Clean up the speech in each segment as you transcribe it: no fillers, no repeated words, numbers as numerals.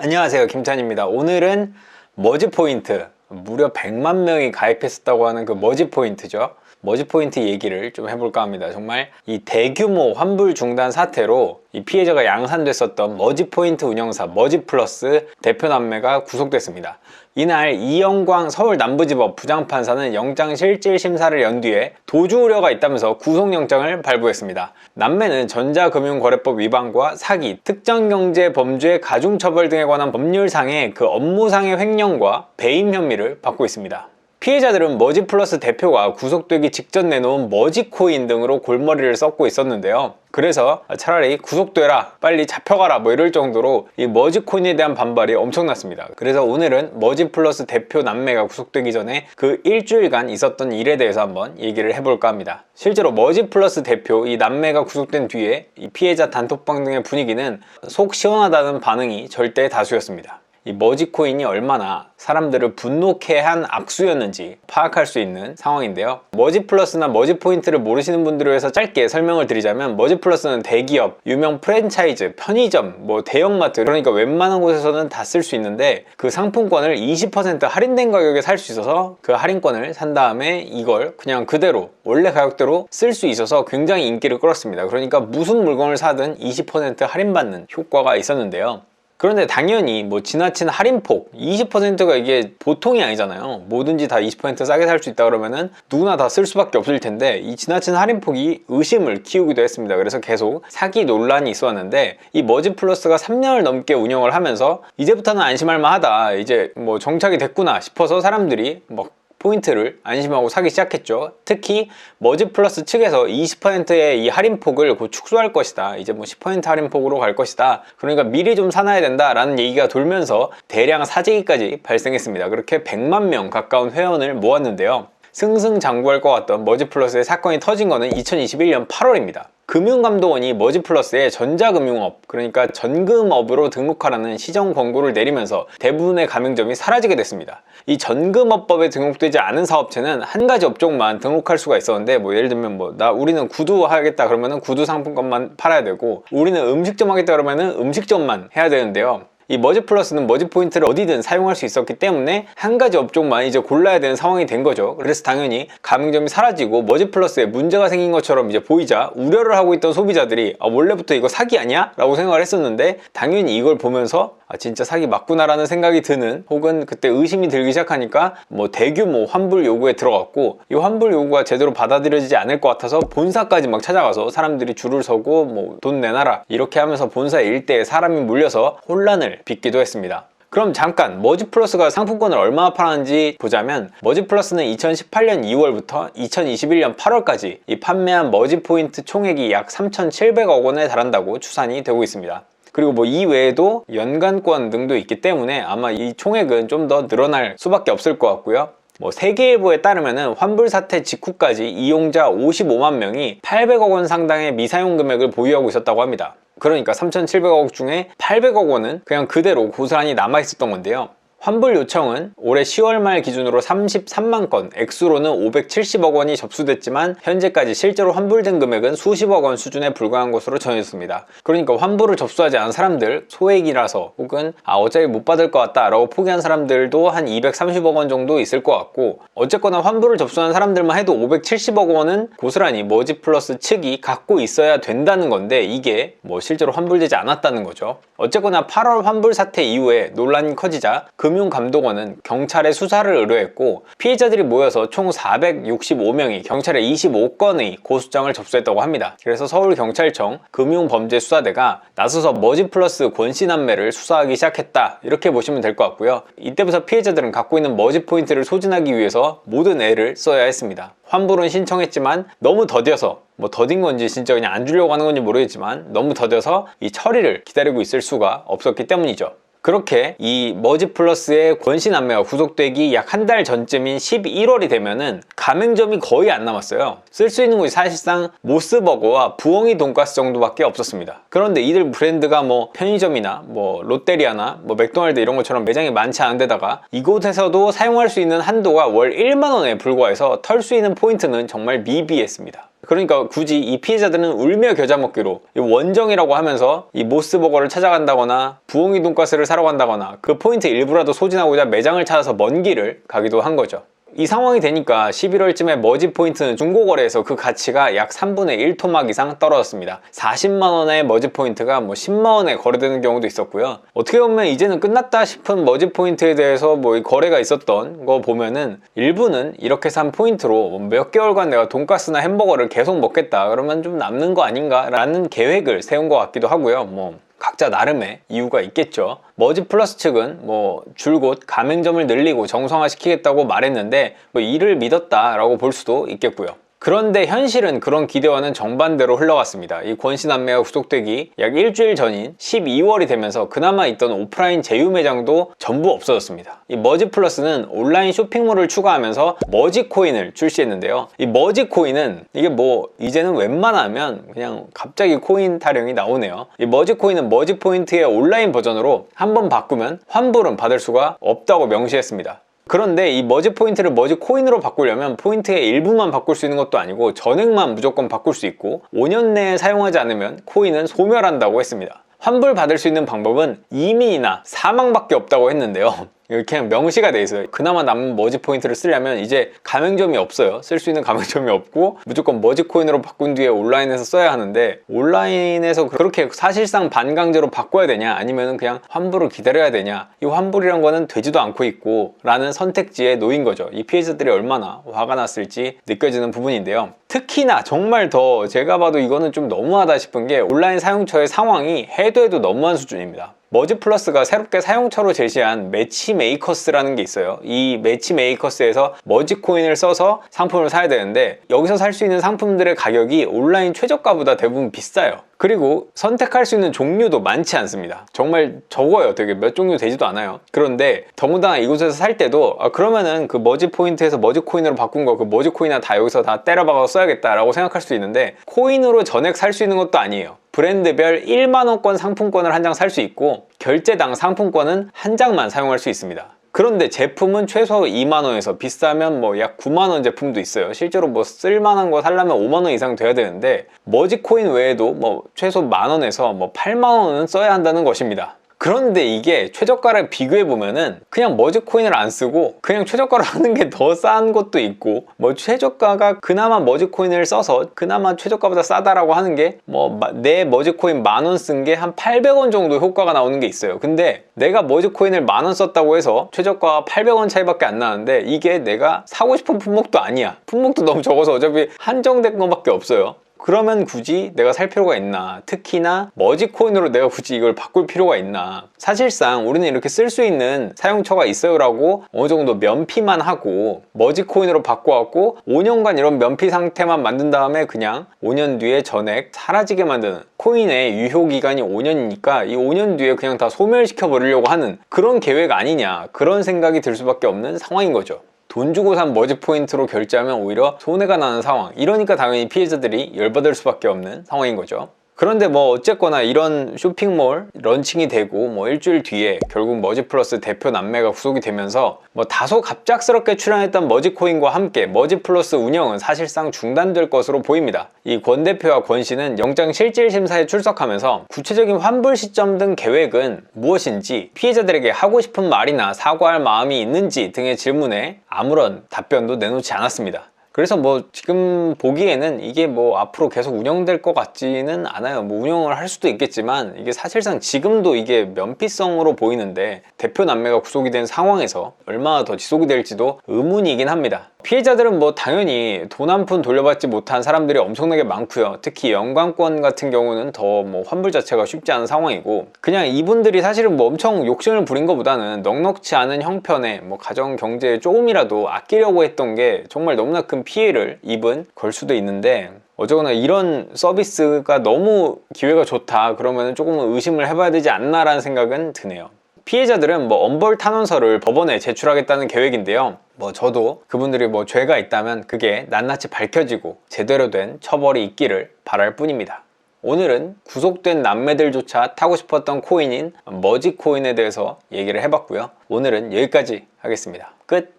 안녕하세요, 김찬입니다. 오늘은 머지포인트, 무려 100만 명이 가입했었다고 하는 그 머지포인트죠. 머지포인트 얘기를 좀 해볼까 합니다. 정말 이 대규모 환불 중단 사태로 이 피해자가 양산됐었던 머지포인트 운영사 머지플러스 대표 남매가 구속됐습니다. 이날 이영광 서울 남부지법 부장판사는 영장실질심사를 연 뒤에 도주 우려가 있다면서 구속영장을 발부했습니다. 남매는 전자금융거래법 위반과 사기, 특정경제범죄 가중처벌 등에 관한 법률상의 그 업무상의 횡령과 배임 혐의를 받고 있습니다. 피해자들은 머지플러스 대표가 구속되기 직전 내놓은 머지코인 등으로 골머리를 썩고 있었는데요. 그래서 차라리 구속되라, 빨리 잡혀가라 뭐 이럴 정도로 이 머지코인에 대한 반발이 엄청났습니다. 그래서 오늘은 머지플러스 대표 남매가 구속되기 전에 그 일주일간 있었던 일에 대해서 한번 얘기를 해볼까 합니다. 실제로 머지플러스 대표 이 남매가 구속된 뒤에 이 피해자 단톡방 등의 분위기는 속 시원하다는 반응이 절대 다수였습니다. 이 머지코인이 얼마나 사람들을 분노케 한 악수였는지 파악할 수 있는 상황인데요. 머지플러스나 머지포인트를 모르시는 분들을 위해서 짧게 설명을 드리자면, 머지플러스는 대기업, 유명 프랜차이즈, 편의점, 뭐 대형마트, 그러니까 웬만한 곳에서는 다 쓸 수 있는데 그 상품권을 20% 할인된 가격에 살 수 있어서 그 할인권을 산 다음에 이걸 그냥 그대로 원래 가격대로 쓸 수 있어서 굉장히 인기를 끌었습니다. 그러니까 무슨 물건을 사든 20% 할인받는 효과가 있었는데요. 그런데 당연히 뭐 지나친 할인폭 20%가 이게 보통이 아니잖아요. 뭐든지 다 20% 싸게 살 수 있다 그러면은 누구나 다 쓸 수밖에 없을 텐데, 이 지나친 할인폭이 의심을 키우기도 했습니다. 그래서 계속 사기 논란이 있었는데, 이 머지플러스가 3년을 넘게 운영을 하면서 이제부터는 안심할 만하다, 이제 뭐 정착이 됐구나 싶어서 사람들이 막 포인트를 안심하고 사기 시작했죠. 특히 머지플러스 측에서 20%의 이 할인폭을 곧 축소할 것이다, 이제 뭐 10% 할인폭으로 갈 것이다, 그러니까 미리 좀 사놔야 된다 라는 얘기가 돌면서 대량 사재기까지 발생했습니다. 그렇게 100만 명 가까운 회원을 모았는데요. 승승장구할 것 같던 머지플러스의 사건이 터진 거는 2021년 8월입니다. 금융감독원이 머지플러스에 전자금융업, 그러니까 전금업으로 등록하라는 시정 권고를 내리면서 대부분의 가맹점이 사라지게 됐습니다. 이 전금업법에 등록되지 않은 사업체는 한 가지 업종만 등록할 수가 있었는데, 뭐 예를 들면 우리는 구두 하겠다 그러면은 구두 상품권만 팔아야 되고, 우리는 음식점 하겠다 그러면은 음식점만 해야 되는데요. 이 머지플러스는 머지포인트를 어디든 사용할 수 있었기 때문에 한 가지 업종만 이제 골라야 되는 상황이 된 거죠. 그래서 당연히 가맹점이 사라지고 머지플러스에 문제가 생긴 것처럼 이제 보이자 우려를 하고 있던 소비자들이 원래부터 이거 사기 아니야? 라고 생각을 했었는데, 당연히 이걸 보면서 진짜 사기 맞구나 라는 생각이 드는, 혹은 그때 의심이 들기 시작하니까 뭐 대규모 환불 요구에 들어갔고, 이 환불 요구가 제대로 받아들여지지 않을 것 같아서 본사까지 막 찾아가서 사람들이 줄을 서고 뭐 돈 내놔라 이렇게 하면서 본사 일대에 사람이 몰려서 혼란을 빚기도 했습니다. 그럼 잠깐 머지플러스가 상품권을 얼마나 팔았는지 보자면, 머지플러스는 2018년 2월부터 2021년 8월까지 이 판매한 머지포인트 총액이 약 3,700억 원에 달한다고 추산이 되고 있습니다. 그리고 뭐 이 외에도 연간권 등도 있기 때문에 아마 이 총액은 좀 더 늘어날 수밖에 없을 것 같고요. 뭐 세계일보에 따르면은 환불 사태 직후까지 이용자 55만 명이 800억 원 상당의 미사용 금액을 보유하고 있었다고 합니다. 그러니까 3,700억 중에 800억 원은 그냥 그대로 고스란히 남아있었던 건데요. 환불 요청은 올해 10월 말 기준으로 33만 건, 액수로는 570억 원이 접수됐지만 현재까지 실제로 환불된 금액은 수십억 원 수준에 불과한 것으로 전해졌습니다. 그러니까 환불을 접수하지 않은 사람들, 소액이라서 혹은 어차피 못 받을 것 같다 라고 포기한 사람들도 한 230억 원 정도 있을 것 같고, 어쨌거나 환불을 접수한 사람들만 해도 570억 원은 고스란히 머지플러스 측이 갖고 있어야 된다는 건데, 이게 뭐 실제로 환불되지 않았다는 거죠. 어쨌거나 8월 환불 사태 이후에 논란이 커지자 금융감독원은 경찰에 수사를 의뢰했고, 피해자들이 모여서 총 465명이 경찰에 25건의 고소장을 접수했다고 합니다. 그래서 서울경찰청 금융범죄수사대가 나서서 머지플러스 권씨남매를 수사하기 시작했다, 이렇게 보시면 될 것 같고요. 이때부터 피해자들은 갖고 있는 머지포인트를 소진하기 위해서 모든 애를 써야 했습니다. 환불은 신청했지만 너무 더뎌서, 뭐 더딘 건지 진짜 그냥 안 주려고 하는 건지 모르겠지만 너무 더뎌서 이 처리를 기다리고 있을 수가 없었기 때문이죠. 그렇게 이 머지플러스의 권씨남매가 구속되기 약 한 달 전쯤인 11월이 되면은 가맹점이 거의 안 남았어요. 쓸 수 있는 곳이 사실상 모스버거와 부엉이 돈가스 정도밖에 없었습니다. 그런데 이들 브랜드가 뭐 편의점이나 뭐 롯데리아나 뭐 맥도날드 이런 것처럼 매장이 많지 않은 데다가 이곳에서도 사용할 수 있는 한도가 월 1만 원에 불과해서 털 수 있는 포인트는 정말 미비했습니다. 그러니까 굳이 이 피해자들은 울며 겨자 먹기로 원정이라고 하면서 이 모스버거를 찾아간다거나 부엉이 돈가스를 사러 간다거나 그 포인트 일부라도 소진하고자 매장을 찾아서 먼 길을 가기도 한 거죠. 이 상황이 되니까 11월쯤에 머지 포인트는 중고거래에서 그 가치가 약 3분의 1 토막 이상 떨어졌습니다. 40만원의 머지 포인트가 뭐 10만원에 거래되는 경우도 있었고요. 어떻게 보면 이제는 끝났다 싶은 머지 포인트에 대해서 뭐 거래가 있었던 거 보면은 일부는 이렇게 산 포인트로 몇 개월간 내가 돈가스나 햄버거를 계속 먹겠다 그러면 좀 남는 거 아닌가 라는 계획을 세운 것 같기도 하고요. 뭐 각자 나름의 이유가 있겠죠. 머지 플러스 측은 뭐 줄곧 가맹점을 늘리고 정상화시키겠다고 말했는데 뭐 이를 믿었다라고 볼 수도 있겠고요. 그런데 현실은 그런 기대와는 정반대로 흘러갔습니다. 이 권씨 남매가 구속되기 약 일주일 전인 12월이 되면서 그나마 있던 오프라인 제휴 매장도 전부 없어졌습니다. 이 머지 플러스는 온라인 쇼핑몰을 추가하면서 머지 코인을 출시했는데요. 이 머지 코인은 이게 뭐 이제는 웬만하면 그냥 갑자기 코인 타령이 나오네요. 이 머지 코인은 머지 포인트의 온라인 버전으로 한번 바꾸면 환불은 받을 수가 없다고 명시했습니다. 그런데 이 머지 포인트를 머지 코인으로 바꾸려면 포인트의 일부만 바꿀 수 있는 것도 아니고 전액만 무조건 바꿀 수 있고 5년 내에 사용하지 않으면 코인은 소멸한다고 했습니다. 환불 받을 수 있는 방법은 이민이나 사망밖에 없다고 했는데요. 그냥 명시가 돼 있어요. 그나마 남은 머지 포인트를 쓰려면 이제 가맹점이 없어요. 쓸 수 있는 가맹점이 없고 무조건 머지 코인으로 바꾼 뒤에 온라인에서 써야 하는데 온라인에서 그렇게 사실상 반강제로 바꿔야 되냐 아니면 그냥 환불을 기다려야 되냐, 이 환불이란 거는 되지도 않고 있고 라는 선택지에 놓인 거죠. 이 피해자들이 얼마나 화가 났을지 느껴지는 부분인데요. 특히나 정말 더 제가 봐도 이거는 좀 너무하다 싶은 게 온라인 사용처의 상황이 해도 해도 너무한 수준입니다. 머지 플러스가 새롭게 사용처로 제시한 매치메이커스라는 게 있어요. 이 매치메이커스에서 머지 코인을 써서 상품을 사야 되는데 여기서 살 수 있는 상품들의 가격이 온라인 최저가보다 대부분 비싸요. 그리고 선택할 수 있는 종류도 많지 않습니다. 정말 적어요. 되게 몇 종류 되지도 않아요. 그런데 더군다나 이곳에서 살 때도 그러면은 그 머지 포인트에서 머지 코인으로 바꾼 거 그 머지 코인이나 다 여기서 다 때려박아서 써야겠다라고 생각할 수도 있는데 코인으로 전액 살 수 있는 것도 아니에요. 브랜드별 1만원권 상품권을 한 장 살 수 있고 결제당 상품권은 한 장만 사용할 수 있습니다. 그런데 제품은 최소 2만원에서 비싸면 뭐 약 9만원 제품도 있어요. 실제로 뭐 쓸만한 거 살려면 5만원 이상 돼야 되는데 머지 코인 외에도 뭐 최소 만원에서 뭐 8만원은 써야 한다는 것입니다. 그런데 이게 최저가를 비교해 보면은 그냥 머지 코인을 안 쓰고 그냥 최저가로 하는 게 더 싼 것도 있고, 뭐 최저가가 그나마 머지 코인을 써서 그나마 최저가보다 싸다라고 하는 게 뭐 내 머지 코인 10,000원 쓴 게 한 800원 정도 효과가 나오는 게 있어요. 근데 내가 머지 코인을 10,000원 썼다고 해서 최저가가 800원 차이밖에 안 나는데 이게 내가 사고 싶은 품목도 아니야. 품목도 너무 적어서 어차피 한정된 것밖에 없어요. 그러면 굳이 내가 살 필요가 있나? 특히나 머지 코인으로 내가 굳이 이걸 바꿀 필요가 있나? 사실상 우리는 이렇게 쓸 수 있는 사용처가 있어요 라고 어느 정도 면피만 하고 머지 코인으로 바꿔갖고 5년간 이런 면피 상태만 만든 다음에 그냥 5년 뒤에 전액 사라지게 만드는, 코인의 유효기간이 5년이니까 이 5년 뒤에 그냥 다 소멸시켜 버리려고 하는 그런 계획 아니냐, 그런 생각이 들 수밖에 없는 상황인 거죠. 돈 주고 산 머지 포인트로 결제하면 오히려 손해가 나는 상황, 이러니까 당연히 피해자들이 열받을 수밖에 없는 상황인 거죠. 그런데 뭐 어쨌거나 이런 쇼핑몰 런칭이 되고 뭐 일주일 뒤에 결국 머지 플러스 대표 남매가 구속이 되면서 뭐 다소 갑작스럽게 출연했던 머지코인과 함께 머지 플러스 운영은 사실상 중단될 것으로 보입니다. 이 권 대표와 권 씨는 영장 실질 심사에 출석하면서 구체적인 환불 시점 등 계획은 무엇인지, 피해자들에게 하고 싶은 말이나 사과할 마음이 있는지 등의 질문에 아무런 답변도 내놓지 않았습니다. 그래서 뭐 지금 보기에는 이게 뭐 앞으로 계속 운영될 것 같지는 않아요. 뭐 운영을 할 수도 있겠지만 이게 사실상 지금도 이게 면피성으로 보이는데 대표 남매가 구속이 된 상황에서 얼마나 더 지속이 될지도 의문이긴 합니다. 피해자들은 뭐 당연히 돈 한 푼 돌려받지 못한 사람들이 엄청나게 많고요. 특히 영광권 같은 경우는 더 뭐 환불 자체가 쉽지 않은 상황이고, 그냥 이분들이 사실은 뭐 엄청 욕심을 부린 것보다는 넉넉지 않은 형편에 뭐 가정 경제에 조금이라도 아끼려고 했던 게 정말 너무나 큰 피해를 입은 걸 수도 있는데, 어쨌거나 이런 서비스가 너무 기회가 좋다 그러면 조금은 의심을 해봐야 되지 않나 라는 생각은 드네요. 피해자들은 뭐 엄벌 탄원서를 법원에 제출하겠다는 계획인데요. 뭐 저도 그분들이 뭐 죄가 있다면 그게 낱낱이 밝혀지고 제대로 된 처벌이 있기를 바랄 뿐입니다. 오늘은 구속된 남매들조차 타고 싶었던 코인인 머지 코인에 대해서 얘기를 해봤고요. 오늘은 여기까지 하겠습니다. 끝!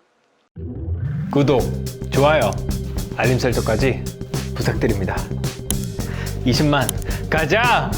구독, 좋아요, 알림 설정까지 부탁드립니다. 20만 가자!